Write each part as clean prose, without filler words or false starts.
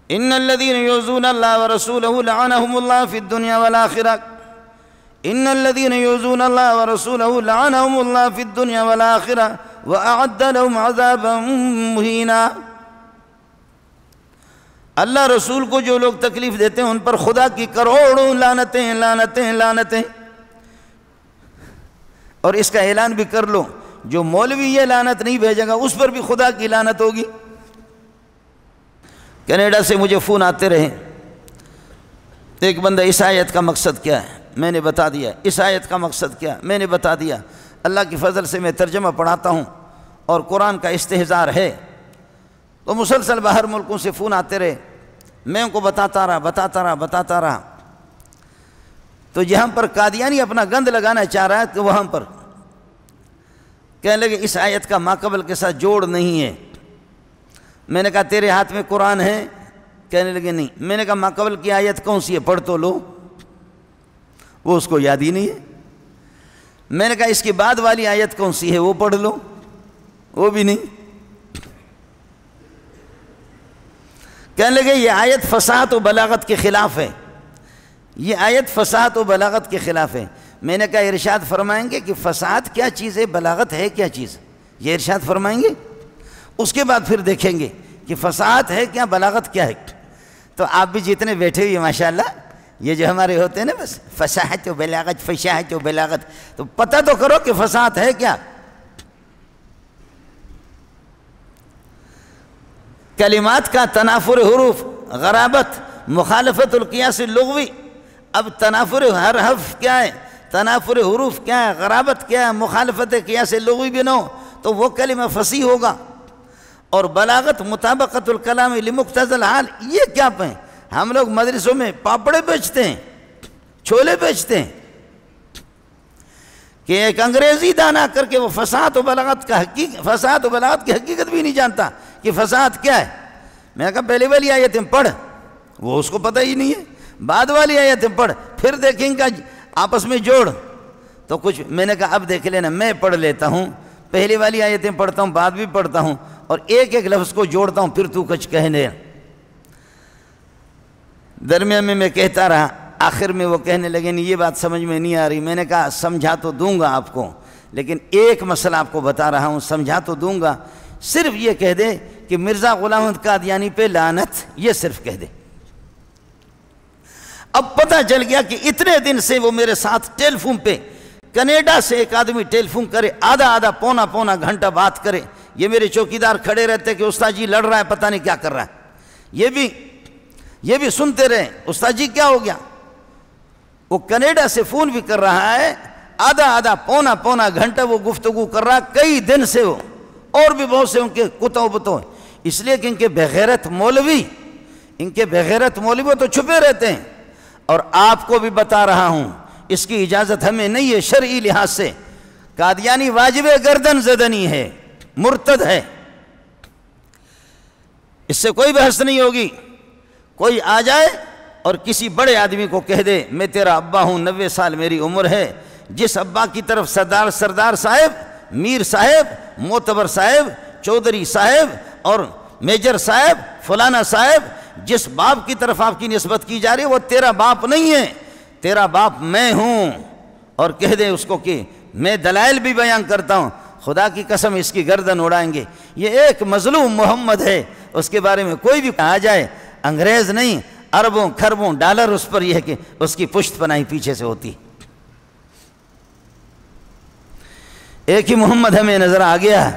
ان الذين يؤذون الله ورسوله لعنهم الله في الدنيا والآخرة ان الذين يؤذون الله ورسوله لعنهم الله في الدنيا والآخرة وأعد لهم عذابا مهينا۔ اللہ رسول کو جو لوگ تکلیف دیتے ہیں ان پر خدا کی کروڑوں لعنتیں لعنتیں لعنتیں۔ اور اس کا اعلان بھی کر لو، جو مولوی یہ لعنت نہیں بھیجے گا اس پر بھی خدا کی لعنت ہوگی۔ کینیڈا سے مجھے فون آتے رہے، ایک بندہ اس آیت کا مقصد کیا ہے میں نے بتا دیا، اس آیت کا مقصد کیا میں نے بتا دیا۔ اللہ کی فضل سے میں ترجمہ پڑھاتا ہوں اور قرآن کا استحضار ہے، تو مسلسل باہر ملکوں سے فون آتے رہے، میں ان کو بتاتا رہا۔ تو جہاں پر قادیانی اپنا گند لگانا چاہ رہا ہے تو وہاں پر کہنے لگے اس آیت کا ماقبل کے ساتھ جوڑ نہیں ہے۔ میں نے کہا تیرے ہاتھ میں قرآن ہے؟ کہنے لگے نہیں۔ میں نے کہا ماقبل کی آیت کون سی ہے پڑھ تو لو، وہ اس کو یاد ہی نہیں ہے۔ میں نے کہا اس کی بعد والی آیت کون سی ہے وہ پڑھ لو، وہ بھی نہیں۔ کہنے لگے یہ آیت فصاحت و بلاغت کے خلاف ہے، یہ آیت فصاحت و بلاغت کے خلاف ہے۔ میں نے کہا ارشاد فرمائیں گے کہ فصاحت کیا چیز ہے، بلاغت ہے کیا چیز، یہ ارشاد فرمائیں گے، اس کے بعد پھر دیکھیں گے کہ فصاحت ہے کیا، بلاغت کیا ہے۔ تو آپ بھی جتنے بیٹھے ہوئے ماشاءاللہ یہ جو ہمارے ہوتے ہیں نا بس فصاحت و بلاغت فصاحت و بلاغت، تو پتہ تو کرو کہ فصاحت ہے کیا۔ کلمات کا تنافر حروف، غرابت، مخالفت القیاس اللغوی۔ اب تنافر ہر حرف کیا ہے، تنافر حروف کیا ہے، غرابت کیا ہے، مخالفت قیاس لغوی بھی نہ ہو تو وہ کلمہ فصیح ہوگا۔ اور بلاغت مطابقت الکلام لمقتضی الحال، یہ کیا پہیں؟ ہم لوگ مدرسوں میں پاپڑے بیچتے ہیں، چھولے بیچتے ہیں کہ ایک انگریزی دانا کر کے وہ فصاحت و بلاغت کی حقیقت بھی نہیں جانتا کہ فصاحت کیا ہے۔ میں نے کہا پہلے والی آیتیں پڑھ، وہ اس کو پتہ ہی نہیں ہے، بعد والی آیتیں پڑھ، پھر دیکھیں گا آپس میں جوڑ تو کچھ۔ میں نے کہا اب دیکھ لینا، میں پڑھ لیتا ہوں، پہلی والی آیتیں پڑھتا ہوں، بعد بھی پڑھتا ہوں، اور ایک ایک لفظ کو جوڑتا ہوں، پھر تو کچھ کہنے۔ درمیان میں کہتا رہا، آخر میں وہ کہنے لگے نہیں یہ بات سمجھ میں نہیں آ رہی۔ میں نے کہا سمجھا تو دوں گا آپ کو، لیکن ایک مسئلہ آپ کو بتا رہا ہوں، سمجھا تو دوں گا، صرف یہ کہہ دے کہ مرزا غلام احمد قادیانی پہ لعنت، یہ صرف کہہ دے۔ اب پتہ چل گیا کہ اتنے دن سے وہ میرے ساتھ ٹیلی فون پہ، کینیڈا سے ایک آدمی ٹیلی فون کرے، آدھا پونا گھنٹہ بات کرے، یہ میرے چوکیدار کھڑے رہتے کہ استاد جی لڑ رہا ہے، پتہ نہیں کیا کر رہا ہے، یہ بھی سنتے رہے، استاد جی کیا ہو گیا۔ وہ کینیڈا سے فون بھی کر رہا ہے، آدھا پونا گھنٹہ وہ گفتگو کر رہا ہے، کئی دن سے وہ، اور بھی بہت سے ان کے کتوں بتوں، اس لیے کہ ان کے بغیرت مولوی تو چھپے رہتے ہیں۔ اور آپ کو بھی بتا رہا ہوں اس کی اجازت ہمیں نہیں ہے شرعی لحاظ سے، قادیانی واجب گردن زدنی ہے، مرتد ہے، اس سے کوئی بحث نہیں ہوگی۔ کوئی آ جائے اور کسی بڑے آدمی کو کہہ دے میں تیرا ابا ہوں، 90 سال میری عمر ہے، جس ابا کی طرف سردار صاحب، میر صاحب، معتبر صاحب، چودھری صاحب اور میجر صاحب، فلانا صاحب، جس باپ کی طرف آپ کی نسبت کی جا رہی ہے وہ تیرا باپ نہیں ہے، تیرا باپ میں ہوں، اور کہہ دے اس کو کہ میں دلائل بھی بیان کرتا ہوں، خدا کی قسم اس کی گردن اڑائیں گے۔ یہ ایک مظلوم محمد ہے، اس کے بارے میں کوئی بھی آ جائے، انگریز نہیں، اربوں کھربوں ڈالر اس پر یہ ہے کہ اس کی پشت پناہی پیچھے سے ہوتی۔ ایک ہی محمد ہمیں نظر آ گیا،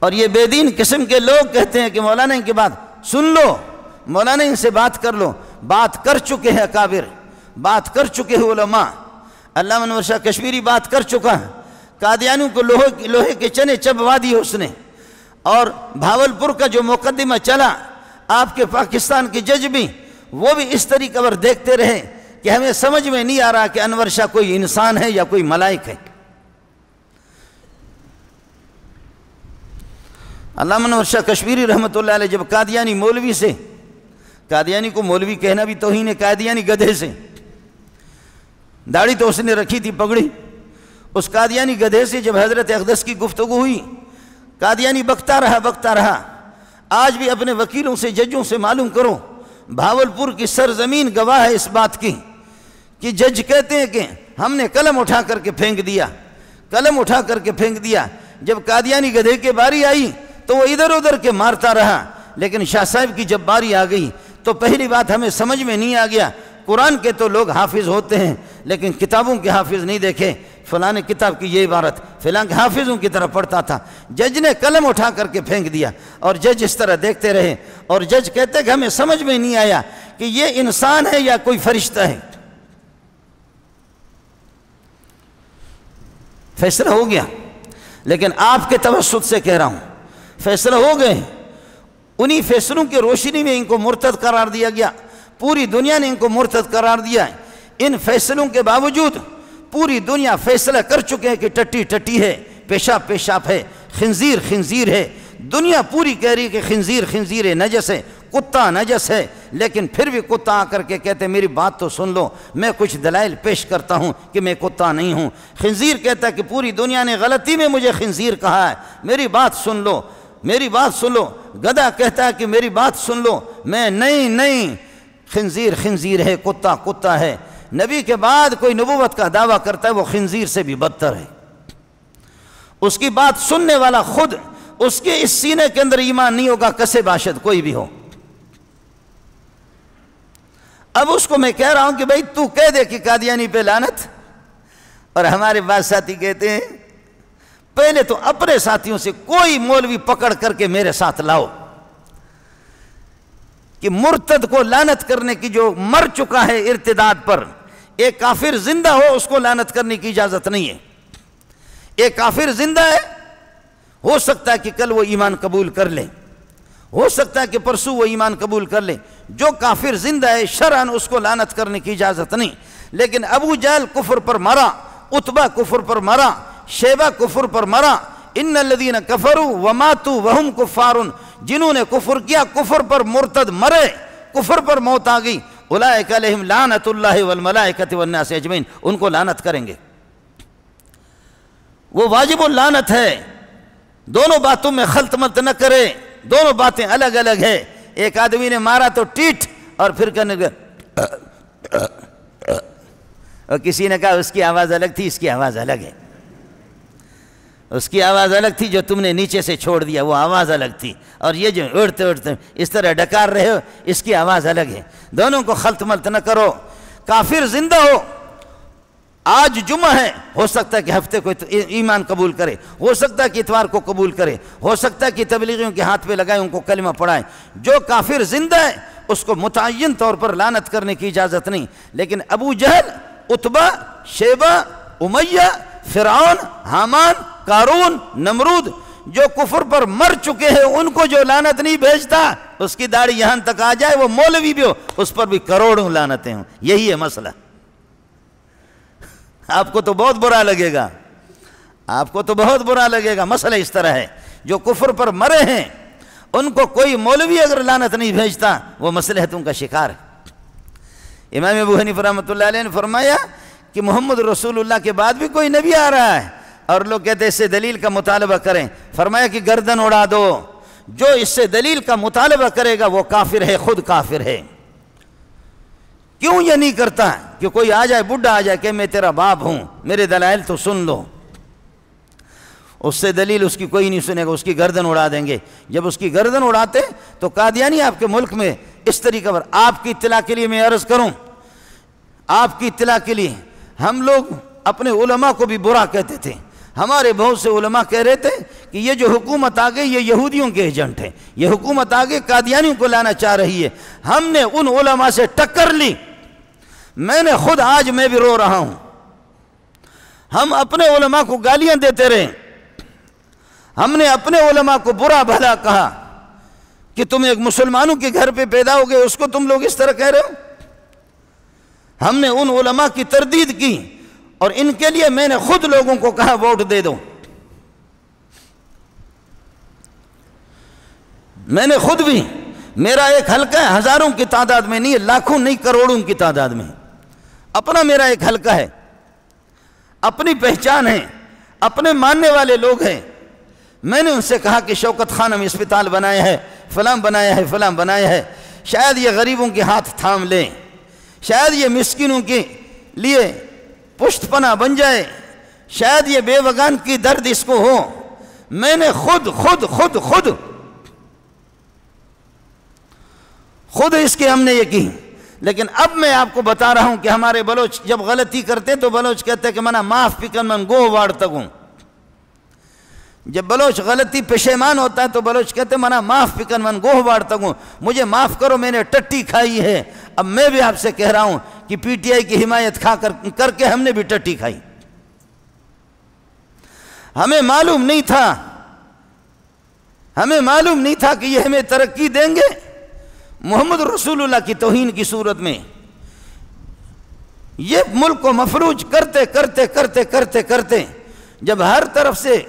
اور یہ بے دین قسم کے لوگ کہتے ہیں کہ مولانا ان کی بات سن لو، مولانا ان سے بات کر لو۔ بات کر چکے ہیں اکابر، بات کر چکے ہیں علماء، علامہ انور شاہ کشمیری بات کر چکا ہے، قادیانیوں کو لوہے کے چنے چبوا دیے اس نے، اور بھاولپور کا جو مقدمہ چلا آپ کے پاکستان کے جج بھی، وہ بھی اس طریقے پر دیکھتے رہے کہ ہمیں سمجھ میں نہیں آ رہا کہ انور شاہ کوئی انسان ہے یا کوئی ملائک ہے۔ علامہ انور شاہ کشمیری رحمۃ اللہ علیہ جب قادیانی مولوی سے، قادیانی کو مولوی کہنا بھی توہین ہے، قادیانی گدھے سے، داڑھی تو اس نے رکھی تھی پگڑی، اس قادیانی گدھے سے جب حضرت اقدس کی گفتگو ہوئی، قادیانی بکتا رہا، آج بھی اپنے وکیلوں سے ججوں سے معلوم کرو، بھاولپور کی سرزمین گواہ ہے اس بات کی کہ جج کہتے ہیں کہ ہم نے قلم اٹھا کر کے پھینک دیا، قلم اٹھا کر کے پھینک دیا۔ جب قادیانی گدھے کے باری آئی تو وہ ادھر ادھر کے مارتا رہا، لیکن شاہ صاحب کی جب باری آ گئی تو پہلی بات ہمیں سمجھ میں نہیں آ گیا، قرآن کے تو لوگ حافظ ہوتے ہیں لیکن کتابوں کے حافظ نہیں دیکھے، فلاں کتاب کی یہ عبارت فلاں کے حافظوں کی طرف پڑھتا تھا، جج نے قلم اٹھا کر کے پھینک دیا اور جج اس طرح دیکھتے رہے، اور جج کہتے کہ ہمیں سمجھ میں نہیں آیا کہ یہ انسان ہے یا کوئی فرشتہ ہے۔ فیصلہ ہو گیا، لیکن آپ کے توسط سے کہہ رہا ہوں فیصلہ ہو گئے، انہی فیصلوں کی روشنی میں ان کو مرتد قرار دیا گیا، پوری دنیا نے ان کو مرتد قرار دیا ہے۔ ان فیصلوں کے باوجود پوری دنیا فیصلہ کر چکے ہیں کہ ٹٹی ٹٹی ہے، پیشاب پیشاب ہے، خنزیر خنزیر ہے، دنیا پوری کہہ رہی ہے کہ خنزیر خنزیر ہے، نجس ہے، کتا نجس ہے، لیکن پھر بھی کتا آ کر کے کہتے میری بات تو سن لو، میں کچھ دلائل پیش کرتا ہوں کہ میں کتا نہیں ہوں۔ خنزیر کہتا ہے کہ پوری دنیا نے غلطی میں مجھے خنزیر کہا ہے، میری بات سن لو، میری بات سن لو۔ گدھا کہتا ہے کہ میری بات سن لو، میں نہیں خنزیر خنزیر ہے، کتا کتا ہے۔ نبی کے بعد کوئی نبوت کا دعویٰ کرتا ہے وہ خنزیر سے بھی بدتر ہے، اس کی بات سننے والا خود اس کے اس سینے کے اندر ایمان نہیں ہوگا، کسے باشد کوئی بھی ہو۔ اب اس کو میں کہہ رہا ہوں کہ بھئی تو کہہ دے کہ قادیانی پہ لعنت، اور ہمارے بعض ساتھی کہتے ہیں پہلے تو اپنے ساتھیوں سے کوئی مولوی پکڑ کر کے میرے ساتھ لاؤ کہ مرتد کو لعنت کرنے کی جو مر چکا ہے ارتداد پر، ایک کافر زندہ ہو اس کو لعنت کرنے کی اجازت نہیں ہے۔ ایک کافر زندہ ہے، ہو سکتا ہے کہ کل وہ ایمان قبول کر لے، ہو سکتا ہے کہ پرسوں وہ ایمان قبول کر لے، جو کافر زندہ ہے شرعاً اس کو لعنت کرنے کی اجازت نہیں۔ لیکن ابو جہل کفر پر مرا، عتبہ کفر پر مرا، شیبہ کفر پر مرا، ان الذین کفروا وماتوا وہم کفار، جنہوں نے کفر کیا کفر پر مرتد مرے، کفر پر موت آ گئی، اولئک علیہم لعنت اللہ والملائکۃ والناس اجمعین، ان کو لعنت کریں گے، وہ واجب اللعنت ہے۔ دونوں باتوں میں خلط مت نہ کرے، دونوں باتیں الگ الگ ہے۔ ایک آدمی نے مارا تو ٹیٹ اور پھر کرنے لگا، اور کسی نے کہا اس کی آواز الگ تھی، اس کی آواز الگ ہے، اس کی آواز الگ تھی جو تم نے نیچے سے چھوڑ دیا وہ آواز الگ تھی، اور یہ جو اڑتے اڑتے اس طرح ڈکار رہے ہو اس کی آواز الگ ہے۔ دونوں کو خلط ملط نہ کرو۔ کافر زندہ ہو، آج جمعہ ہے، ہو سکتا ہے کہ ہفتے کو ایمان قبول کرے، ہو سکتا ہے کہ اتوار کو قبول کرے، ہو سکتا ہے کہ تبلیغیوں کے ہاتھ پہ لگائے ان کو کلمہ پڑھائیں۔ جو کافر زندہ ہے اس کو متعین طور پر لعنت کرنے کی اجازت نہیں، لیکن ابو جہل، عتبہ، شیبہ، امیہ، فرعون، حامان، قارون، نمرود جو کفر پر مر چکے ہیں ان کو جو لعنت نہیں بھیجتا، اس کی داڑھی یہاں تک آ جائے وہ مولوی بھی ہو اس پر بھی کروڑوں لعنتیں ہوں۔ یہی ہے مسئلہ۔ آپ کو تو بہت برا لگے گا، آپ کو تو بہت برا لگے گا، مسئلہ اس طرح ہے۔ جو کفر پر مرے ہیں ان کو کوئی مولوی اگر لعنت نہیں بھیجتا وہ مصلحتوں کا شکار ہے۔ امام ابو حنیفہ رحمۃ اللہ علیہ نے فرمایا کہ محمد رسول اللہ کے بعد بھی کوئی نبی آ رہا ہے، اور لوگ کہتے ہیں اس سے دلیل کا مطالبہ کریں، فرمایا کہ گردن اڑا دو، جو اس سے دلیل کا مطالبہ کرے گا وہ کافر ہے، خود کافر ہے۔ کیوں یہ نہیں کرتا کہ کوئی آ جائے، بڈھا آ جائے کہ میں تیرا باپ ہوں، میرے دلائل تو سن لو، اس سے دلیل اس کی کوئی نہیں سنے گا، اس کی گردن اڑا دیں گے۔ جب اس کی گردن اڑاتے تو قادیانی آپ کے ملک میں اس طریقے پر، آپ کی اطلاع کے لیے میں عرض کروں، آپ کی اطلاع کے لیے، ہم لوگ اپنے علماء کو بھی برا کہتے تھے، ہمارے بہت سے علماء کہہ رہے تھے کہ یہ جو حکومت آ گئی یہ یہودیوں کے ایجنٹ ہیں، یہ حکومت آگے قادیانیوں کو لانا چاہ رہی ہے۔ ہم نے ان علماء سے ٹکر لی، میں نے خود آج میں بھی رو رہا ہوں، ہم اپنے علماء کو گالیاں دیتے رہے، ہم نے اپنے علماء کو برا بھلا کہا کہ تم ایک مسلمانوں کے گھر پہ پیدا ہو گئے، اس کو تم لوگ اس طرح کہہ رہے ہو۔ ہم نے ان علماء کی تردید کی، اور ان کے لیے میں نے خود لوگوں کو کہا ووٹ دے دو، میں نے خود بھی، میرا ایک حلقہ ہے، ہزاروں کی تعداد میں نہیں ہے، لاکھوں نہیں کروڑوں کی تعداد میں، اپنا میرا ایک حلقہ ہے، اپنی پہچان ہے، اپنے ماننے والے لوگ ہیں۔ میں نے ان سے کہا کہ شوکت خانم اسپتال بنایا ہے، فلاں بنایا ہے، فلاں بنایا ہے۔ شاید یہ غریبوں کے ہاتھ تھام لیں، شاید یہ مسکینوں کے لیے پشت پناہ بن جائے، شاید یہ بے وگان کی درد اس کو ہو۔ میں نے خود اس کے ہم نے یہ کی۔ لیکن اب میں آپ کو بتا رہا ہوں کہ ہمارے بلوچ جب غلطی کرتے تو بلوچ کہتے کہ منا معاف پکن من گوہ واڑ تگوں۔ جب بلوچ غلطی پشیمان ہوتا ہے تو بلوچ کہتے منا معاف پکن من گوہ واڑ تگوں، مجھے معاف کرو میں نے ٹٹی کھائی ہے۔ اب میں بھی آپ سے کہہ رہا ہوں کہ پی ٹی آئی کی حمایت کر کے ہم نے بھی ٹٹی کھائی۔ ہمیں معلوم نہیں تھا کہ یہ ہمیں ترقی دیں گے۔ محمد رسول اللہ کی توہین کی صورت میں یہ ملک کو مفلوج کرتے جب ہر طرف سے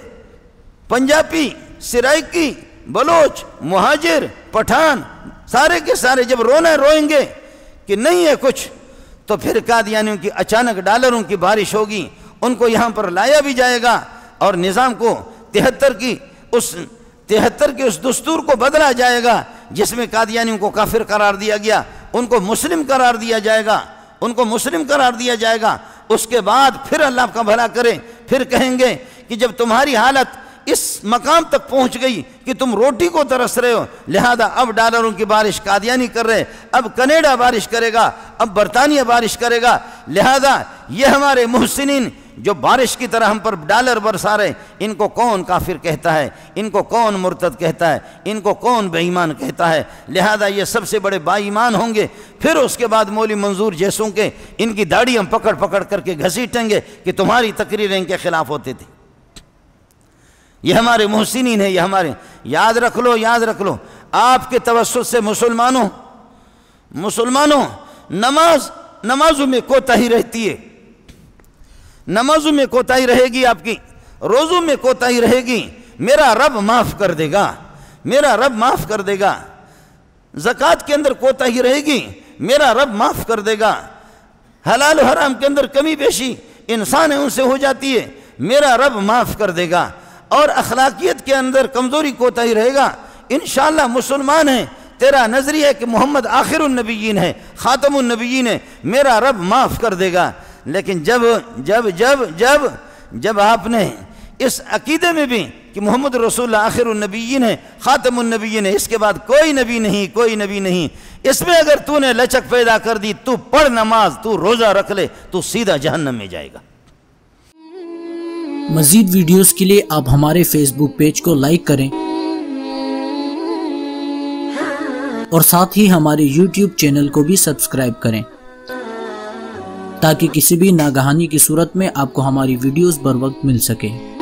پنجابی، سرائکی، بلوچ، مہاجر، پٹھان سارے کے سارے جب روئیں گے کہ نہیں ہے کچھ، تو پھر قادیانیوں کی اچانک ڈالروں کی بارش ہوگی، ان کو یہاں پر لایا بھی جائے گا اور نظام کو 73 کے اس دستور کو بدلا جائے گا جس میں قادیانیوں کو کافر قرار دیا گیا، ان کو مسلم قرار دیا جائے گا۔ اس کے بعد پھر اللہ کا بھلا کرے، پھر کہیں گے کہ جب تمہاری حالت اس مقام تک پہنچ گئی کہ تم روٹی کو ترس رہے ہو، لہذا اب ڈالروں کی بارش قادیانی کر رہے، اب کینیڈا بارش کرے گا، اب برطانیہ بارش کرے گا، لہذا یہ ہمارے محسنین جو بارش کی طرح ہم پر ڈالر برسا رہے، ان کو کون کافر کہتا ہے، ان کو کون مرتد کہتا ہے، ان کو کون بے ایمان کہتا ہے، لہذا یہ سب سے بڑے با ایمان ہوں گے۔ پھر اس کے بعد مولوی منظور جیسوں کے ان کی داڑھی ہم پکڑ کر کے گھسیٹیں گے کہ تمہاری تقریریں ان کے خلاف ہوتی تھی۔ یہ ہمارے محسنین ہیں، یہ ہمارے، یاد رکھ لو آپ کے توسط سے مسلمانوں نمازوں میں کوتاہی رہتی ہے، نمازوں میں کوتاہی رہے گی، آپ کی روزوں میں کوتاہی رہے گی، میرا رب معاف کر دے گا، زکوٰۃ کے اندر کوتاہی رہے گی، میرا رب معاف کر دے گا، حلال و حرام کے اندر کمی بیشی انسان ہے ان سے ہو جاتی ہے، میرا رب معاف کر دے گا، اور اخلاقیت کے اندر کمزوری کوتاہی رہے گا، انشاءاللہ مسلمان ہیں، تیرا نظریہ ہے کہ محمد آخر النبیین ہے، خاتم النبیین ہے، میرا رب معاف کر دے گا۔ لیکن جب آپ نے اس عقیدے میں بھی کہ محمد رسول اللہ آخر النبیین ہے، خاتم النبیین ہے، اس کے بعد کوئی نبی نہیں، اس میں اگر تو نے لچک پیدا کر دی، تو پڑھ نماز، تو روزہ رکھ لے، تو سیدھا جہنم میں جائے گا۔ مزید ویڈیوز کے لیے آپ ہمارے فیس بک پیج کو لائک کریں اور ساتھ ہی ہمارے یوٹیوب چینل کو بھی سبسکرائب کریں تاکہ کسی بھی ناگہانی کی صورت میں آپ کو ہماری ویڈیوز بر وقت مل سکے۔